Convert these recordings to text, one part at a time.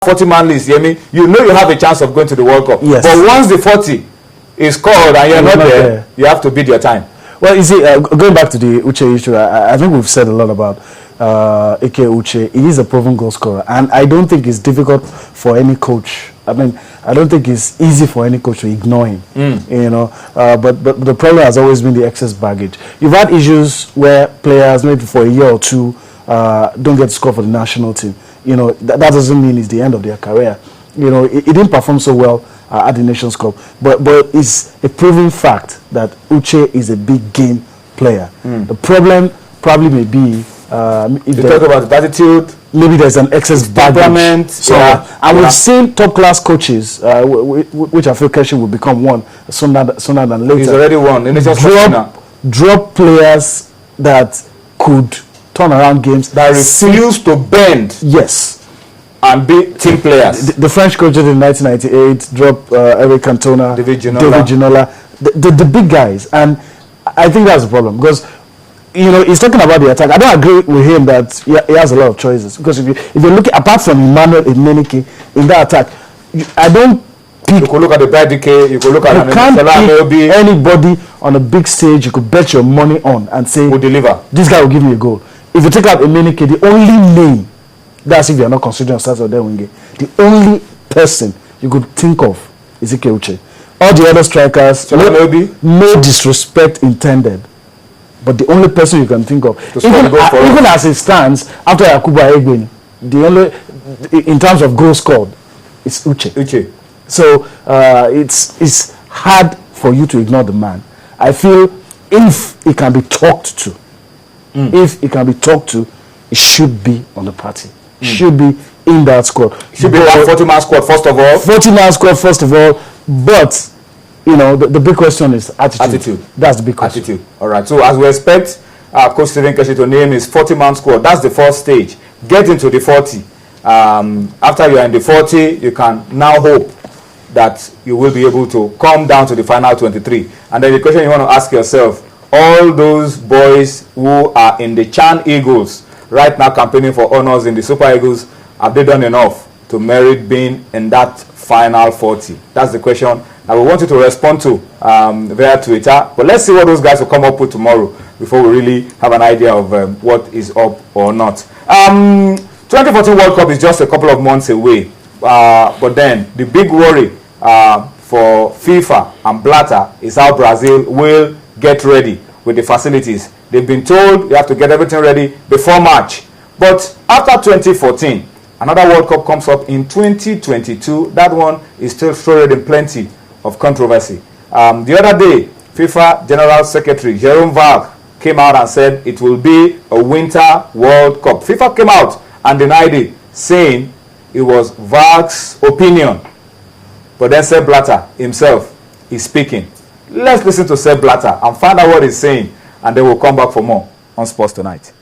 40-man list, you know you have a chance of going to the World Cup. Yes. But once the 40 is called and you're not there, you have to bid your time. Well, you see, going back to the Uche issue, I think we've said a lot about Ike Uche. He is a proven goal scorer, and I don't think it's difficult for any coach. I mean, I don't think it's easy for any coach to ignore him. You know, but the problem has always been the excess baggage. You've had issues where players, maybe for a year or two, don't get to score for the national team. You know, that doesn't mean it's the end of their career. You know, he didn't perform so well at the Nations Cup, but it's a proven fact that Uche is a big game player. The problem probably may be if you talk about attitude, maybe there's an excess baggage. So, and we've seen top class coaches, which I feel Keshi will become one sooner than later. He's already won. Drop players that could turn around games, that refuse to bend. Yes. And be team players. The French coaches in 1998 dropped Eric Cantona, David Ginola, the big guys, and I think that's the problem, because you know he's talking about the attack. I don't agree with him that he has a lot of choices, because if you look at, apart from Emmanuel Emenike in that attack, I don't pick. You could look at the Badike, you could look at anybody on a big stage you could bet your money on and say will deliver. This guy will give me a goal. If you take out Emenike, the only name, that's if you're not considering Saturday Wingate, the only person you could think of is Ike Uche. All the other strikers, no disrespect intended, but the only person you can think of, even as it stands, after Yakubu Egbeni, the only, in terms of goals scored, it's Uche. So it's hard for you to ignore the man. I feel if he can be talked to, it should be on the party. Should be in that squad. Should be that 40-man squad first of all. 40-man squad first of all. But you know, the big question is attitude. That's the big question. Attitude. All right. So as we expect, Coach Stephen Keshi to name his 40-man squad. That's the first stage. Get into the 40. After you are in the 40, you can now hope that you will be able to come down to the final 23. And then the question you want to ask yourself: all those boys who are in the Chan Eagles right now campaigning for honors in the Super Eagles, have they done enough to merit being in that final 40? That's the question I will want you to respond to via Twitter. But let's see what those guys will come up with tomorrow before we really have an idea of what is up or not. 2014 World Cup is just a couple of months away. But then the big worry for FIFA and Blatter is how Brazil will get ready with the facilities. They've been told you have to get everything ready before March. But after 2014, another World Cup comes up in 2022. That one is still shrouded in plenty of controversy. The other day, FIFA General Secretary Jerome Valk came out and said it will be a Winter World Cup. FIFA came out and denied it, saying it was Valk's opinion. But then Sepp Blatter himself is speaking. Let's listen to Sepp Blatter and find out what he's saying, and then we'll come back for more on Sports Tonight.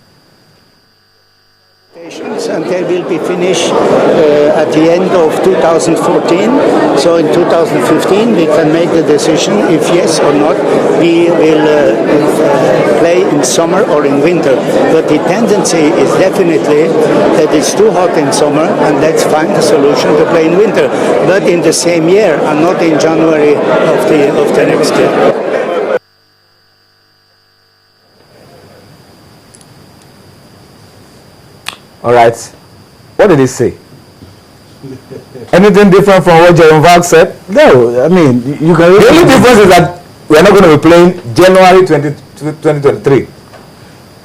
And they will be finished at the end of 2014. So in 2015 we can make the decision if yes or not we will play in summer or in winter. But the tendency is definitely that it's too hot in summer, and let's find a solution to play in winter. But in the same year and not in January of the next year. All right. What did he say? Anything different from what Jerome Valk said? No, I mean, you can. The only difference is that we are not going to be playing January 2023.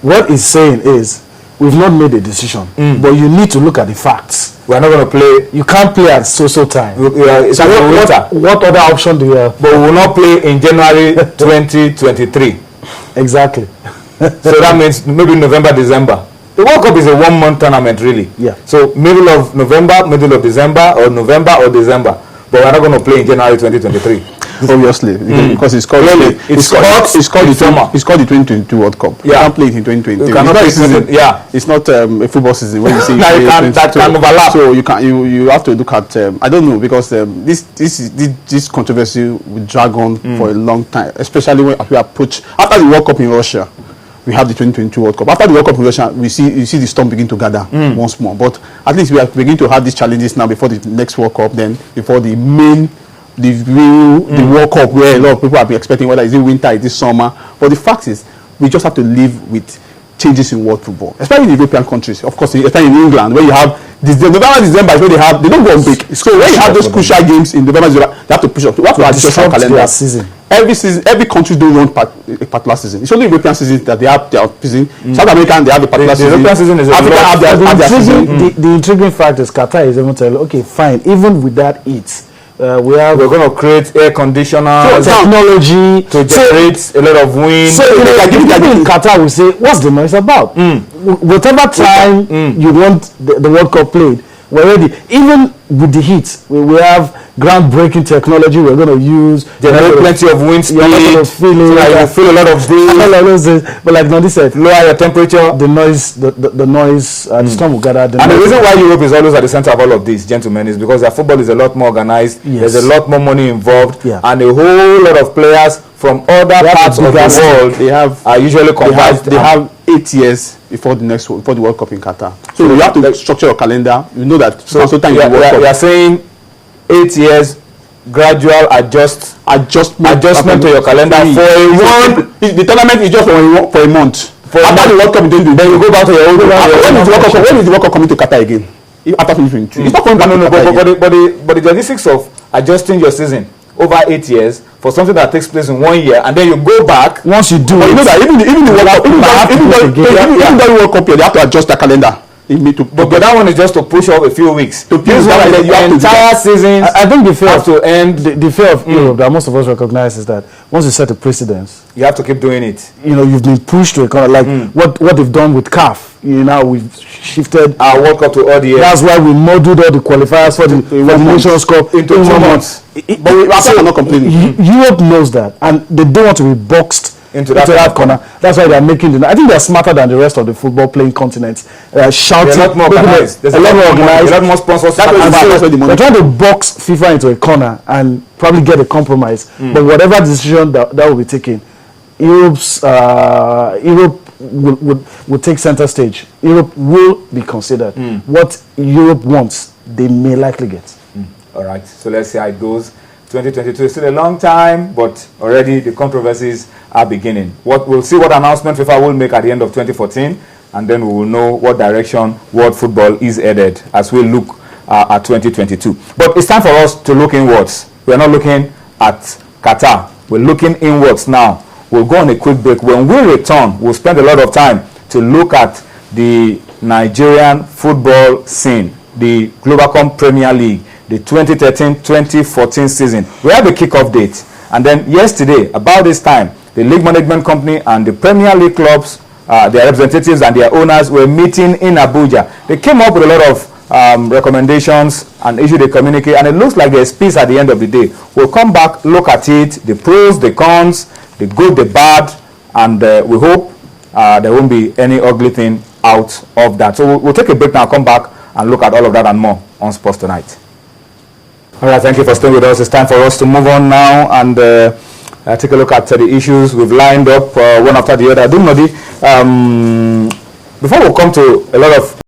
What he's saying is, we've not made a decision, but you need to look at the facts. We are not going to play. You can't play at so time. So what other option do you have? But we will not play in January 2023. Exactly. So that means maybe November, December. The World Cup is a 1 month tournament, really. Yeah. So middle of November, middle of December, or November or December. But we're not going to play in January 2023. Obviously, because it's called the 2022 World Cup. Yeah. You can't play it in 2023. It's not a football season when you see that can overlap. So you have to look at I don't know, because this controversy will drag on for a long time, especially when we approach after the World Cup in Russia. we have the 2022 World Cup. After the World Cup progression, you see the storm begin to gather once more. But at least we are beginning to have these challenges now before the next World Cup, then before the World Cup, where a lot of people have been expecting whether is it winter, is it summer. But the fact is, we just have to live with changes in world football, especially in the European countries. Of course, especially in England, where you have November, December is where they don't go on break. So when you have those crucial games in November, December, they have to push up. We have to adjust our calendar. Season. Every season, every country don't run a particular season. It's only European season that they have their season. South American, they have a particular season. The European season is Africa have their season. The intriguing fact is Qatar is even telling, okay, fine, even with that heat, we're going to create air conditioners, technology to generate a lot of wind. So people in Qatar will say, what's the noise about? Whatever time you want the World Cup played, we're ready. Even with the heat, we have groundbreaking technology we're going to use. Generate plenty of wind speed. You feel a lot of breeze. But like Nandi said, lower your temperature. The noise, the storm will gather. And the reason why Europe is always at the center of all of this, gentlemen, is because their football is a lot more organized. Yes. There's a lot more money involved, and a whole lot of players from other parts of the world are usually combined. They have 8 years before the World Cup in Qatar. So you have to structure your calendar. You know that. So time you are saying 8 years gradual adjustment to your calendar for a month. The tournament is just for a month. After the World Cup, then you go back to your old. When is the World Cup coming to Qatar again? After 2022, it's not coming back. But the logistics of adjusting your season over 8 years for something that takes place in 1 year, and then you go back. Once you do it, you know that even the World Cup, even the World Cup, they have to adjust their calendar. But that one is just to push up a few weeks. To this one is the entire season. I think the fear have to end. The fear of Europe that most of us recognize is that once you set a precedence, you have to keep doing it. You know, you've been pushed to a corner, like what they've done with CAF. You know, we've shifted our World Cup to ODI. That's why we modeled all the qualifiers for the Nations Cup into 2 months. But we are not complaining. Europe knows that, and they don't want to be boxed into that corner. That's why they're making I think they're smarter than the rest of the football playing continents. Shouting. They're a lot more organized. There's a lot more organized. A lot more sponsors. They're trying to box FIFA into a corner and probably get a compromise. But whatever decision that will be taken, Europe will take center stage. Europe will be considered. What Europe wants, they may likely get. All right. So let's see how it goes. 2022 is still a long time, but already the controversies are beginning. We'll see what announcement FIFA will make at the end of 2014, and then we will know what direction world football is headed as we look at 2022. But it's time for us to look inwards. We're not looking at Qatar. We're looking inwards now. We'll go on a quick break. When we return, we'll spend a lot of time to look at the Nigerian football scene, the Global Premier League, the 2013-2014 season. We have a kickoff date. And then yesterday, about this time, the league management company and the Premier League clubs, their representatives and their owners were meeting in Abuja. They came up with a lot of recommendations and issued a communique, and it looks like there's peace at the end of the day. We'll come back, look at it, the pros, the cons, the good, the bad, and we hope there won't be any ugly thing out of that. So we'll take a break now, come back and look at all of that and more on Sports Tonight. All right, thank you for staying with us. It's time for us to move on now and take a look at the issues we've lined up one after the other. Before we come to a lot of